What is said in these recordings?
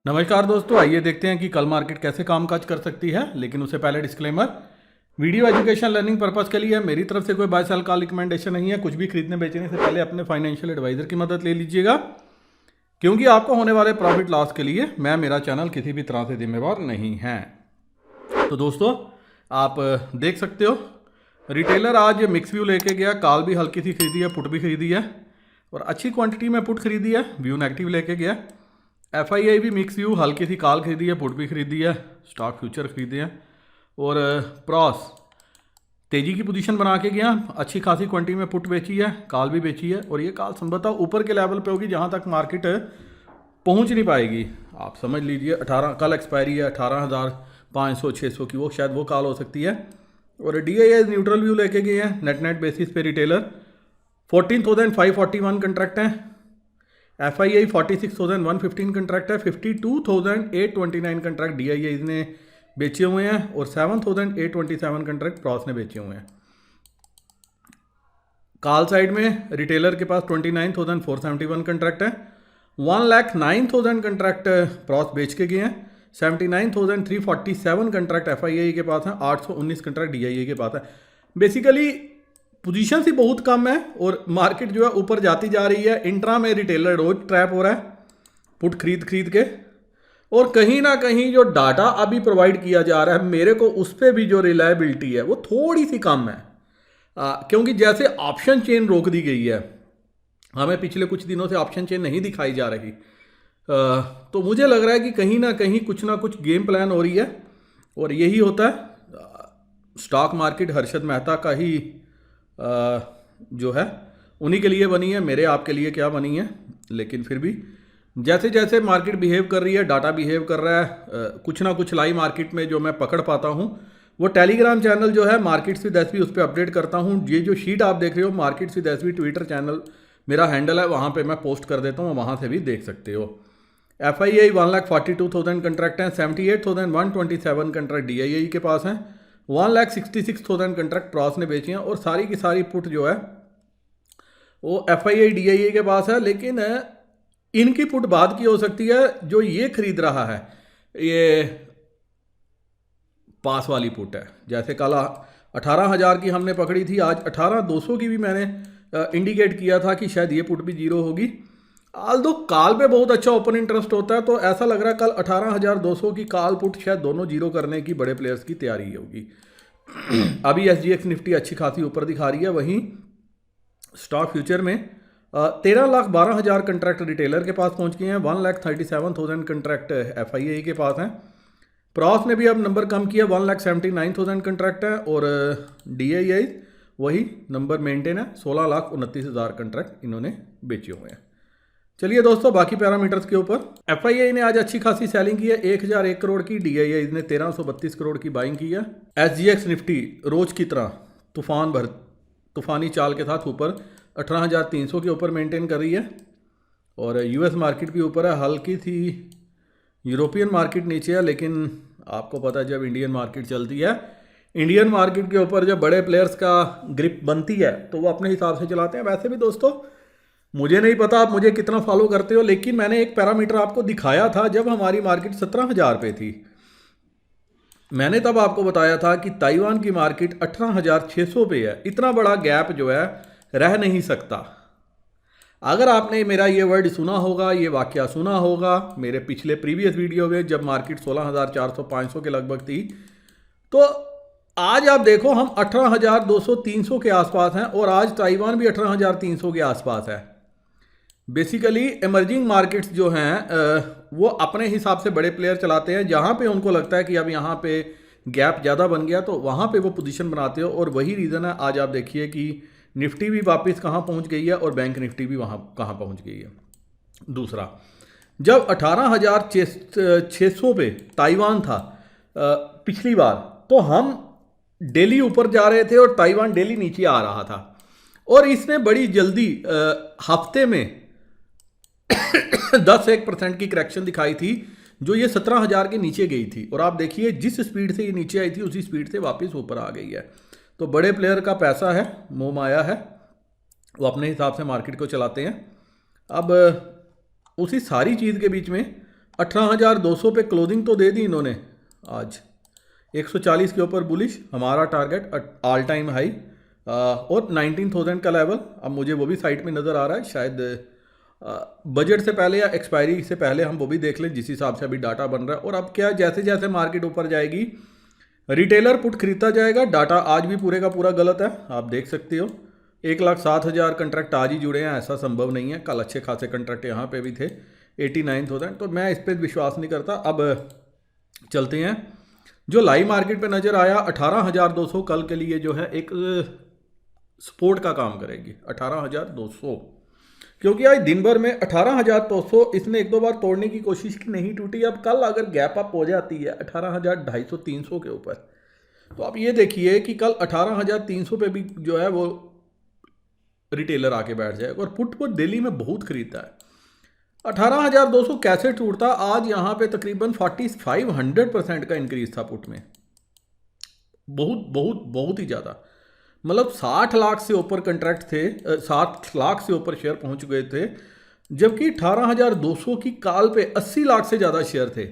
नमस्कार दोस्तों, आइए देखते हैं कि कल मार्केट कैसे कामकाज कर सकती है। लेकिन उससे पहले disclaimer, video education learning purpose के लिए है। मेरी तरफ से कोई बाय सेल का रिकमेंडेशन नहीं है। कुछ भी खरीदने बेचने से पहले अपने फाइनेंशियल एडवाइजर की मदद ले लीजिएगा, क्योंकि आपको होने वाले प्रॉफिट लॉस के लिए मैं मेरा चैनल किसी भी तरह से जिम्मेवार नहीं है। तो दोस्तों, आप देख सकते हो रिटेलर आज मिक्स व्यू लेके गया। कॉल भी हल्की सी खरीदी है, पुट भी खरीदी है और अच्छी क्वांटिटी में पुट खरीदी है। व्यू नेगेटिव लेके गया। FII भी मिक्स व्यू, हल्की सी कॉल खरीदी है, पुट भी खरीदी है, स्टॉक फ्यूचर खरीदे हैं और प्रॉस तेजी की पोजीशन बना के गया। अच्छी खासी क्वांटिटी में पुट बेची है, कॉल भी बेची है और ये कॉल संभवतः ऊपर के लेवल पे होगी जहाँ तक मार्केट पहुँच नहीं पाएगी। आप समझ लीजिए 18 कल एक्सपायरी है 18,500-600 की, वो शायद वो कॉल हो सकती है। और DII न्यूट्रल व्यू लेके गए हैं। नेट बेसिस पे रिटेलर 14,541 कंट्रैक्ट हैं। FII 46,115 कंट्रैक्ट है। 52,829 कंट्रैक्ट DII ने बेचे हुए हैं और 7,827 कंट्रैक्ट प्रॉस ने बेचे हुए हैं। कॉल साइड में रिटेलर के पास 29,471 कंट्रैक्ट है। 1,09,000 कंट्रैक्ट प्रॉस बेच के गए हैं। 79,347 कंट्रैक्ट FII के पास है। 819 कंट्रैक्ट DII के पास है। बेसिकली पोजीशन ही बहुत कम है और मार्केट जो है ऊपर जाती जा रही है। इंट्रा में रिटेलर रोज ट्रैप हो रहा है पुट खरीद के, और कहीं ना कहीं जो डाटा अभी प्रोवाइड किया जा रहा है मेरे को उस पर भी जो रिलायबिलिटी है वो थोड़ी सी कम है। क्योंकि जैसे ऑप्शन चेन रोक दी गई है, हमें पिछले कुछ दिनों से ऑप्शन चेन नहीं दिखाई जा रही, तो मुझे लग रहा है कि कहीं ना कहीं कुछ ना कुछ गेम प्लान हो रही है। और यही होता है स्टॉक मार्केट हर्षद मेहता का ही जो है उन्हीं के लिए बनी है, मेरे आपके लिए क्या बनी है। लेकिन फिर भी जैसे जैसे मार्केट बिहेव कर रही है, डाटा बिहेव कर रहा है, कुछ ना कुछ लाइव मार्केट में जो मैं पकड़ पाता हूँ वो टेलीग्राम चैनल जो है मार्केट्स विद एसवी, उस पर अपडेट करता हूँ। ये जो शीट आप देख रहे हो markets with SV Twitter channel मेरा हैंडल है, वहाँ पे मैं पोस्ट कर देता हूँ, वहाँ से भी देख सकते हो। FII 1,42,000 कंट्रैक्ट हैं। 78,127 कंट्रैक्ट DII के पास हैं। 1,66,000 कंट्रैक्ट प्रॉस ने बेचे हैं और सारी की सारी पुट जो है वो FII DII के पास है। लेकिन इनकी पुट बाद की हो सकती है। जो ये खरीद रहा है ये पास वाली पुट है। जैसे कल 18,000 की हमने पकड़ी थी, आज 18,200 की भी मैंने इंडिकेट किया था कि शायद ये पुट भी जीरो होगी। आल्दो कॉल पे बहुत अच्छा ओपन इंटरेस्ट होता है, तो ऐसा लग रहा है कल 18,200 की कॉल पुट शायद दोनों जीरो करने की बड़े प्लेयर्स की तैयारी होगी। अभी SGX निफ्टी अच्छी खासी ऊपर दिखा रही है। वहीं स्टॉक फ्यूचर में 13,12,000 कंट्रैक्ट रिटेलर के पास पहुंच गए हैं। 1,37,000 कंट्रैक्ट FII के पास हैं। प्रॉस ने भी अब नंबर कम किया, 1,79,000 कंट्रैक्ट है और DII वही नंबर मेंटेन है। 16,29,000 कंट्रैक्ट इन्होंने बेचे हुए हैं। चलिए दोस्तों, बाकी पैरामीटर्स के ऊपर FII ने आज अच्छी खासी सेलिंग की है, 1,001 करोड़ की। DII ने 1,332 करोड़ की बाइंग की है। SGX निफ्टी रोज की तरह तूफानी चाल के साथ ऊपर 18,300 के ऊपर मेंटेन कर रही है और US मार्केट भी ऊपर है। हल्की सी यूरोपियन मार्केट नीचे है, लेकिन आपको पता है जब इंडियन मार्केट चलती है, इंडियन मार्केट के ऊपर जब बड़े प्लेयर्स का ग्रिप बनती है तो वो अपने हिसाब से चलाते हैं। वैसे भी दोस्तों, मुझे नहीं पता आप मुझे कितना फॉलो करते हो, लेकिन मैंने एक पैरामीटर आपको दिखाया था जब हमारी मार्केट 17,000 पे थी। मैंने तब आपको बताया था कि ताइवान की मार्केट 18,600 पे है। इतना बड़ा गैप जो है रह नहीं सकता। अगर आपने मेरा ये वर्ड सुना होगा, ये वाकया सुना होगा मेरे पिछले प्रीवियस वीडियो में जब मार्केट 16,400-500 के लगभग थी, तो आज आप देखो हम 18,200-300 के आसपास हैं और आज ताइवान भी 18,300 के आसपास है। बेसिकली इमर्जिंग मार्केट्स जो हैं वो अपने हिसाब से बड़े प्लेयर चलाते हैं। जहाँ पे उनको लगता है कि अब यहाँ पे गैप ज़्यादा बन गया तो वहाँ पे वो पोजीशन बनाते हो, और वही रीज़न है आज आप देखिए कि निफ्टी भी वापस कहाँ पहुँच गई है और बैंक निफ्टी भी वहाँ कहाँ पहुँच गई है। दूसरा, जब 18,600 पे ताइवान था पिछली बार, तो हम डेली ऊपर जा रहे थे और ताइवान डेली नीचे आ रहा था, और इसने बड़ी जल्दी हफ्ते में 10-1% की करेक्शन दिखाई थी, जो ये 17,000 के नीचे गई थी। और आप देखिए जिस स्पीड से ये नीचे आई थी उसी स्पीड से वापस ऊपर आ गई है। तो बड़े प्लेयर का पैसा है, मोह माया है, वो अपने हिसाब से मार्केट को चलाते हैं। अब उसी सारी चीज़ के बीच में 18,200 पे क्लोजिंग तो दे दी इन्होंने आज, 140 के ऊपर बुलिश, हमारा टारगेट ऑल टाइम हाई और 19,000 का लेवल। अब मुझे वो भी साइट में नज़र आ रहा है, शायद बजट से पहले या एक्सपायरी से पहले हम वो भी देख लें, जिस हिसाब से अभी डाटा बन रहा है। और अब क्या, जैसे जैसे मार्केट ऊपर जाएगी रिटेलर पुट खरीदता जाएगा। डाटा आज भी पूरे का पूरा गलत है, आप देख सकते हो। 1,07,000 कंट्रैक्ट आज ही जुड़े हैं, ऐसा संभव नहीं है। कल अच्छे खासे कंट्रैक्ट यहाँ पे भी थे 89,000, तो मैं इस पर विश्वास नहीं करता। अब चलते हैं, जो लाइव मार्केट पे नज़र आया 18,200 कल के लिए जो है एक सपोर्ट का काम करेगी 18,200, क्योंकि आज दिन भर में 18,200 इसने एक दो बार तोड़ने की कोशिश की, नहीं टूटी। अब कल अगर गैप अप हो जाती है 18,250 300 के ऊपर, तो आप ये देखिए कि कल 18,300 पे भी जो है वो रिटेलर आके बैठ जाएगा। और पुट वो दिल्ली में बहुत खरीदता है। 18,200 कैसे टूटता? आज यहाँ पे तकरीबन 4,500% का इंक्रीज था पुट में, बहुत बहुत बहुत ही ज़्यादा। मतलब 60 लाख से ऊपर कंट्रैक्ट थे, 60 लाख से ऊपर शेयर पहुंच गए थे, जबकि 18,200 की कॉल पे 80 लाख से ज़्यादा शेयर थे।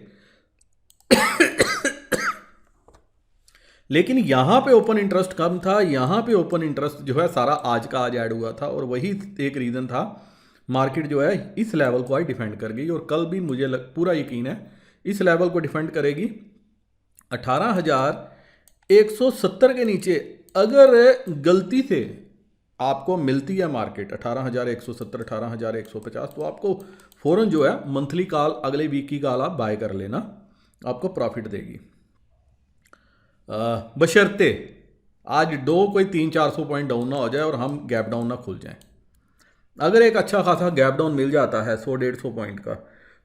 लेकिन यहाँ पे ओपन इंटरेस्ट कम था, यहाँ पे ओपन इंटरेस्ट जो है सारा आज का आज ऐड हुआ था, और वही एक रीज़न था मार्केट जो है इस लेवल को आज डिफेंड कर गई। और कल भी मुझे पूरा यकीन है इस लेवल को डिफेंड करेगी। 18,170 के नीचे अगर गलती से आपको मिलती है मार्केट 18,170 18,150, तो आपको फ़ौरन जो है मंथली कॉल, अगले वीक की कॉल आप बाय कर लेना, आपको प्रॉफिट देगी। बशर्ते आज कोई 300-400 पॉइंट डाउन ना हो जाए और हम गैप डाउन ना खुल जाएं। अगर एक अच्छा खासा गैप डाउन मिल जाता है 100-150 पॉइंट का,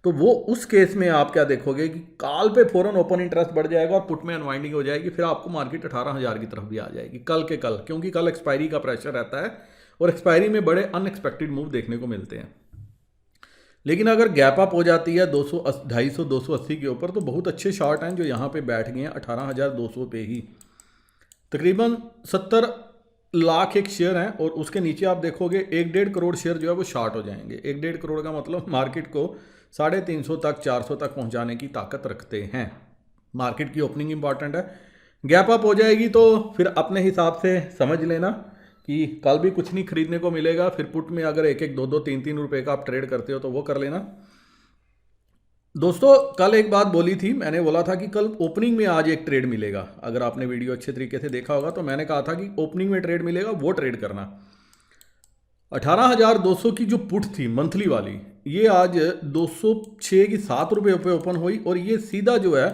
तो वो उस केस में आप क्या देखोगे कि कॉल पे फ़ौरन ओपन इंटरेस्ट बढ़ जाएगा और पुट में अनवाइंडिंग हो जाएगी, फिर आपको मार्केट 18,000 की तरफ भी आ जाएगी कल के कल, क्योंकि कल एक्सपायरी का प्रेशर रहता है और एक्सपायरी में बड़े अनएक्सपेक्टेड मूव देखने को मिलते हैं। लेकिन अगर गैप अप हो जाती है 250 280 के ऊपर, तो बहुत अच्छे शॉर्ट हैं जो यहाँ पे बैठ गए हैं 18,200 पे ही। तकरीबन 70 लाख एक शेयर हैं, और उसके नीचे आप देखोगे 1-1.5 करोड़ शेयर जो है वो शॉर्ट हो जाएंगे। 1-1.5 करोड़ का मतलब मार्केट को 350 तक 400 तक पहुँचाने की ताकत रखते हैं। मार्केट की ओपनिंग इंपॉर्टेंट है। गैप अप हो जाएगी तो फिर अपने हिसाब से समझ लेना कि कल भी कुछ नहीं खरीदने को मिलेगा। फिर पुट में अगर 1-1 2-2 3-3 रुपए का आप ट्रेड करते हो तो वो कर लेना। दोस्तों कल एक बात बोली थी, मैंने बोला था कि कल ओपनिंग में आज एक ट्रेड मिलेगा। अगर आपने वीडियो अच्छे तरीके से देखा होगा तो मैंने कहा था कि ओपनिंग में ट्रेड मिलेगा, वो ट्रेड करना। 18,200 की जो पुट थी मंथली वाली, ये आज 206 की 7 रुपये पे ओपन हुई, और ये सीधा जो है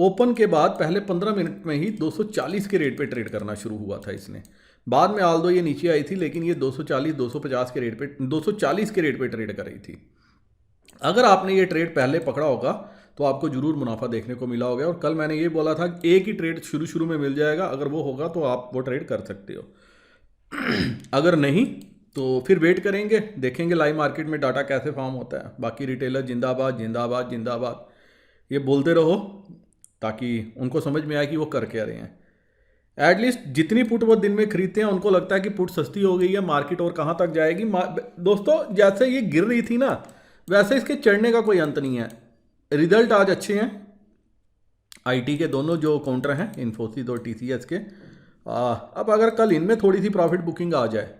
ओपन के बाद पहले 15 मिनट में ही 240 के रेट पे ट्रेड करना शुरू हुआ था इसने। बाद में आल्दो ये नीचे आई थी, लेकिन ये 240-250 के रेट पे 240 के रेट पे ट्रेड कर रही थी। अगर आपने ये ट्रेड पहले पकड़ा होगा तो आपको जरूर मुनाफा देखने को मिला होगा। और कल मैंने ये बोला था कि एक ही ट्रेड शुरू में मिल जाएगा, अगर वो होगा तो आप वो ट्रेड कर सकते हो। अगर नहीं तो फिर वेट करेंगे, देखेंगे लाइव मार्केट में डाटा कैसे फॉर्म होता है। बाकी रिटेलर जिंदाबाद जिंदाबाद जिंदाबाद ये बोलते रहो ताकि उनको समझ में आए कि वो कर क्या रहे हैं। एटलीस्ट जितनी पुट वो दिन में खरीदते हैं उनको लगता है कि पुट सस्ती हो गई है, मार्केट और कहाँ तक जाएगी। दोस्तों जैसे ये गिर रही थी ना, वैसे इसके चढ़ने का कोई अंत नहीं है। रिजल्ट आज अच्छे हैं आईटी के, दोनों जो काउंटर हैं इन्फोसिस और टीसीएस के। अब अगर कल इनमें थोड़ी सी प्रॉफिट बुकिंग आ जाए,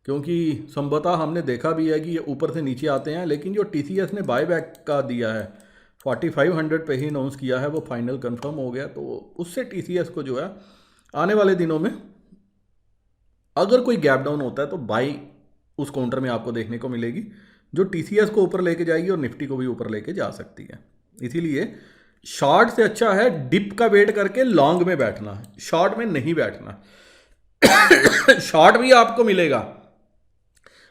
क्योंकि संभवतः हमने देखा भी है कि ये ऊपर से नीचे आते हैं, लेकिन जो टीसीएस ने बायबैक का दिया है 4,500 पे ही अनाउंस किया है, वो फाइनल कंफर्म हो गया। तो उससे टीसीएस को जो है आने वाले दिनों में अगर कोई गैप डाउन होता है तो बाई उस काउंटर में आपको देखने को मिलेगी, जो टीसीएस को ऊपर लेके जाएगी और निफ्टी को भी ऊपर लेके जा सकती है। इसीलिए शॉर्ट से अच्छा है डिप का वेट करके लॉन्ग में बैठना है, शॉर्ट में नहीं बैठना। शॉर्ट भी आपको मिलेगा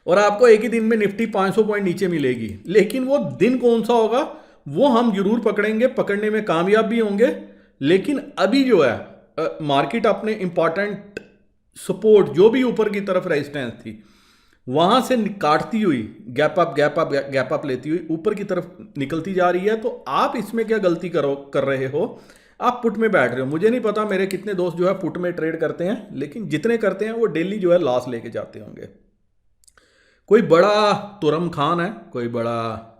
और आपको एक ही दिन में निफ्टी 500 पॉइंट नीचे मिलेगी, लेकिन वो दिन कौन सा होगा वो हम जरूर पकड़ेंगे, पकड़ने में कामयाब भी होंगे। लेकिन अभी जो है मार्केट अपने इंपॉर्टेंट सपोर्ट, जो भी ऊपर की तरफ रेजिस्टेंस थी, वहां से काटती हुई गैप अप लेती हुई ऊपर की तरफ निकलती जा रही है। तो आप इसमें क्या गलती कर रहे हो, आप पुट में बैठ रहे हो। मुझे नहीं पता मेरे कितने दोस्त जो है पुट में ट्रेड करते हैं, लेकिन जितने करते हैं वो डेली जो है लॉस लेके जाते होंगे। कोई बड़ा तुरम खान है, कोई बड़ा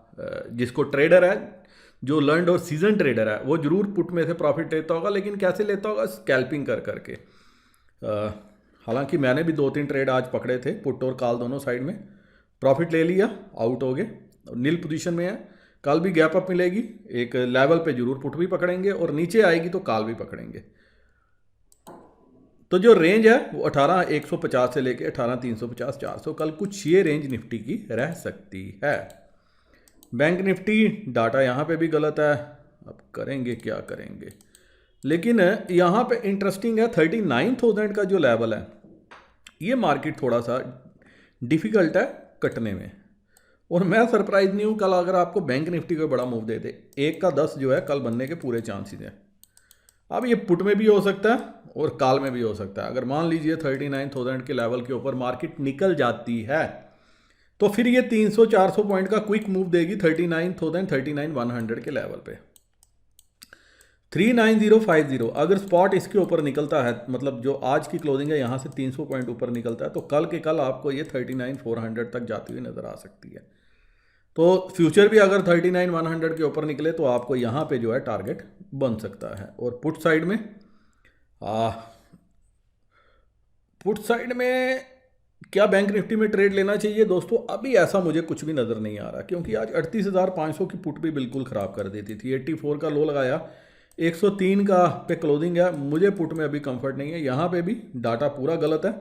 जिसको ट्रेडर है, जो लर्नड और सीजन ट्रेडर है, वो जरूर पुट में से प्रॉफिट लेता होगा, लेकिन कैसे लेता होगा? स्कैल्पिंग कर करके। हालांकि मैंने भी 2-3 ट्रेड आज पकड़े थे, पुट और कॉल दोनों साइड में, प्रॉफिट ले लिया, आउट हो गए, नील पोजीशन में है। कल भी गैप अप मिलेगी, एक लेवल पे जरूर पुट भी पकड़ेंगे और नीचे आएगी तो कॉल भी पकड़ेंगे। तो जो रेंज है वो 18,150 से लेके 18,350 400, कल कुछ ये रेंज निफ्टी की रह सकती है। बैंक निफ्टी डाटा यहाँ पे भी गलत है, अब करेंगे क्या करेंगे। लेकिन यहाँ पे इंटरेस्टिंग है 39,000 का जो लेवल है, ये मार्केट थोड़ा सा डिफ़िकल्ट है कटने में। और मैं सरप्राइज नहीं हूँ, कल अगर आपको बैंक निफ्टी को बड़ा मूव दे दे, 1 का 10 जो है कल बनने के पूरे चांसेस हैं। अब ये पुट में भी हो सकता है और कॉल में भी हो सकता है। अगर मान लीजिए 39,000 के लेवल के ऊपर मार्केट निकल जाती है तो फिर ये 300-400 पॉइंट का क्विक मूव देगी 39,000 39,100 के लेवल पे। 39050 अगर स्पॉट इसके ऊपर निकलता है, मतलब जो आज की क्लोजिंग है यहाँ से 300 पॉइंट ऊपर निकलता है, तो कल के कल आपको ये 39,400 तक जाती हुई नज़र आ सकती है। तो फ्यूचर भी अगर 39,100 के ऊपर निकले तो आपको यहाँ पे जो है टारगेट बन सकता है। और पुट साइड में क्या बैंक निफ्टी में ट्रेड लेना चाहिए दोस्तों? अभी ऐसा मुझे कुछ भी नज़र नहीं आ रहा, क्योंकि आज 38,500 की पुट भी बिल्कुल ख़राब कर देती थी। 84 का लो लगाया, 103 का पे क्लोजिंग है। मुझे पुट में अभी कंफर्ट नहीं है, यहाँ पे भी डाटा पूरा गलत है।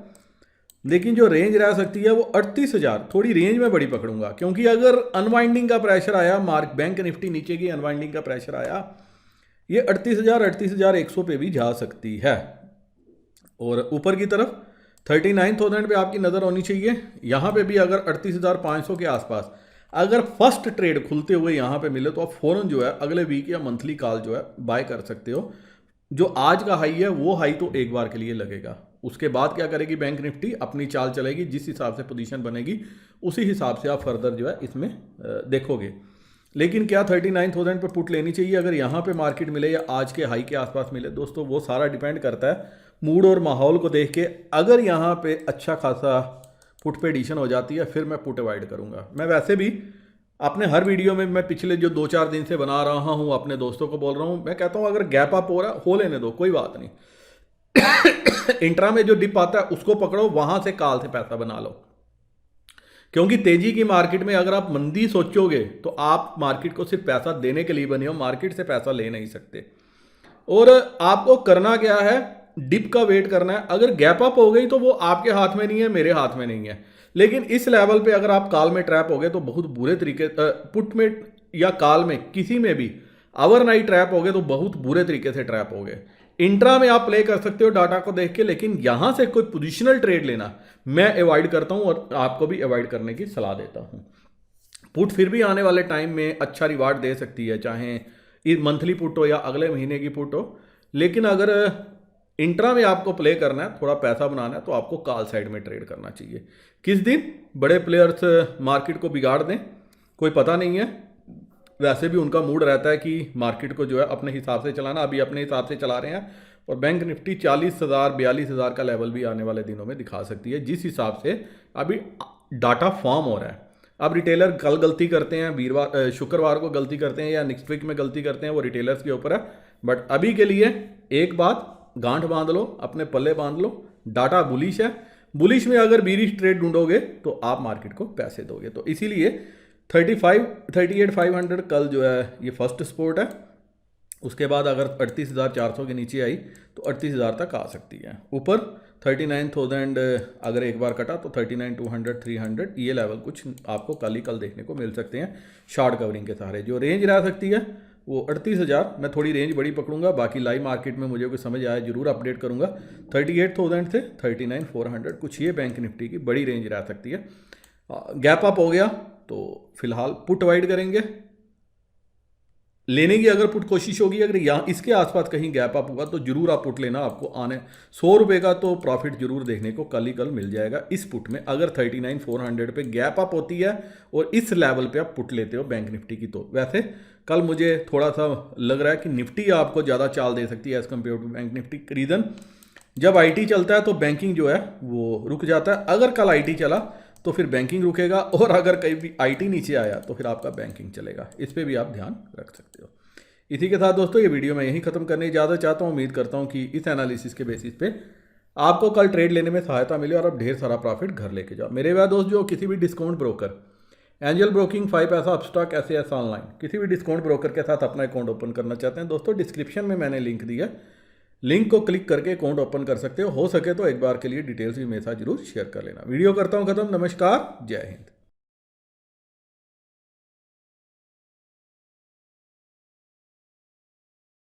लेकिन जो रेंज रह सकती है वो 38,000, थोड़ी रेंज में बड़ी पकड़ूंगा, क्योंकि अगर अनवाइंडिंग का प्रेशर आया, बैंक निफ्टी नीचे की अनवाइंडिंग का प्रेशर आया, ये 38,000 38,100 पे भी जा सकती है। और ऊपर की तरफ 39,000 पे आपकी नज़र होनी चाहिए। यहाँ पे भी अगर 38,500 के आसपास अगर फर्स्ट ट्रेड खुलते हुए यहाँ पे मिले तो आप फ़ौरन जो है अगले वीक या मंथली कॉल जो है बाय कर सकते हो। जो आज का हाई है वो हाई तो एक बार के लिए लगेगा, उसके बाद क्या करेगी बैंक निफ्टी? अपनी चाल चलेगी, जिस हिसाब से पोजीशन बनेगी उसी हिसाब से आप फर्दर जो है इसमें देखोगे। लेकिन क्या 39,000 पे पुट लेनी चाहिए अगर यहाँ पे मार्केट मिले या आज के हाई के आसपास मिले? दोस्तों वो सारा डिपेंड करता है मूड और माहौल को देख के। अगर यहाँ पे अच्छा खासा पुट पे एडिशन हो जाती है फिर मैं पुट अवॉइड करूँगा। मैं वैसे भी अपने हर वीडियो में, मैं पिछले जो 2-4 दिन से बना रहा हूँ, अपने दोस्तों को बोल रहा हूँ, मैं कहता हूँ अगर गैप अप हो रहा हो लेने दो, कोई बात नहीं। इंट्रा में जो डिप आता है उसको पकड़ो, वहां से कॉल से पैसा बना लो। क्योंकि तेजी की मार्केट में अगर आप मंदी सोचोगे तो आप मार्केट को सिर्फ पैसा देने के लिए बने हो, मार्केट से पैसा ले नहीं सकते। और आपको करना क्या है? डिप का वेट करना है। अगर गैप अप हो गई तो वो आपके हाथ में नहीं है, मेरे हाथ में नहीं है। लेकिन इस लेवल पे अगर आप कॉल में ट्रैप हो गए तो बहुत बुरे तरीके, पुट में या कॉल में किसी में भी ओवरनाइट ट्रैप हो गए तो बहुत बुरे तरीके से ट्रैप हो गए। इंट्रा में आप प्ले कर सकते हो डाटा को देख के, लेकिन यहां से कोई पोजिशनल ट्रेड लेना मैं अवॉइड करता हूं और आपको भी अवॉइड करने की सलाह देता हूं। पुट फिर भी आने वाले टाइम में अच्छा रिवार्ड दे सकती है, चाहे मंथली पुट हो या अगले महीने की पुट हो। लेकिन अगर इंट्रा में आपको प्ले करना है, थोड़ा पैसा बनाना है, तो आपको कॉल साइड में ट्रेड करना चाहिए। किस दिन बड़े प्लेयर्स मार्केट को बिगाड़ दें कोई पता नहीं है। वैसे भी उनका मूड रहता है कि मार्केट को जो है अपने हिसाब से चलाना, अभी अपने हिसाब से चला रहे हैं। और बैंक निफ्टी 40,000 42,000 का लेवल भी आने वाले दिनों में दिखा सकती है, जिस हिसाब से अभी डाटा फॉर्म हो रहा है। अब रिटेलर कल गलती करते हैं, शुक्रवार को गलती करते हैं या नेक्स्ट वीक में गलती करते हैं, वो रिटेलर्स के ऊपर है। बट अभी के लिए एक बात गांठ बांध लो, अपने पल्ले बांध लो, डाटा बुलिश है। बुलिश में अगर बीरिश ट्रेड ढूंढोगे तो आप मार्केट को पैसे दोगे। तो इसीलिए 38,500 कल जो है ये फर्स्ट सपोर्ट है। उसके बाद अगर 38,400 के नीचे आई तो 38,000 तक आ सकती है। ऊपर 39,000 अगर एक बार कटा तो 39,200 300 ये लेवल कुछ आपको कल ही कल देखने को मिल सकते हैं शॉर्ट कवरिंग के सहारे। जो रेंज रह सकती है वो 38,000, मैं थोड़ी रेंज बड़ी पकड़ूंगा। बाकी लाइव मार्केट में मुझे कोई समझ आया जरूर अपडेट करूंगा। 38,000 से 39,400 कुछ ये बैंक निफ्टी की बड़ी रेंज रह सकती है। गैप अप हो गया तो फिलहाल पुट अवॉइड करेंगे। लेने की अगर पुट कोशिश होगी, अगर यहाँ इसके आसपास कहीं गैप अप हुआ तो जरूर आप पुट लेना। आपको आने 100 रुपये का तो प्रॉफिट जरूर देखने को कल ही कल मिल जाएगा इस पुट में। अगर 39,400 पे गैप अप होती है और इस लेवल पे आप पुट लेते हो बैंक निफ्टी की, तो वैसे कल मुझे थोड़ा सा लग रहा है कि निफ्टी आपको ज़्यादा चाल दे सकती है as compare to bank Nifty. Reason, जब आईटी चलता है तो बैंकिंग जो है वो रुक जाता है। अगर कल आईटी चला तो फिर बैंकिंग रुकेगा, और अगर कहीं भी IT नीचे आया तो फिर आपका बैंकिंग चलेगा। इस पर भी आप ध्यान रख सकते हो। इसी के साथ दोस्तों ये वीडियो मैं यहीं ख़त्म करने की इजाज़त चाहता हूँ। उम्मीद करता हूँ कि इस एनालिसिस के बेसिस पे आपको कल ट्रेड लेने में सहायता मिले और आप ढेर सारा प्रॉफिट घर लेके जाओ। मेरे वह दोस्त जो किसी भी डिस्काउंट ब्रोकर, एंजल ब्रोकिंग, 5 पैसा, अपस्टॉक, SAS ऑनलाइन, किसी भी डिस्काउंट ब्रोकर के साथ अपना अकाउंट ओपन करना चाहते हैं दोस्तों, डिस्क्रिप्शन में मैंने लिंक दिया, लिंक को क्लिक करके अकाउंट ओपन कर सकते हो सके तो एक बार के लिए डिटेल्स भी मेरे साथ जरूर शेयर कर लेना। वीडियो करता हूँ खत्म। नमस्कार, जय हिंद।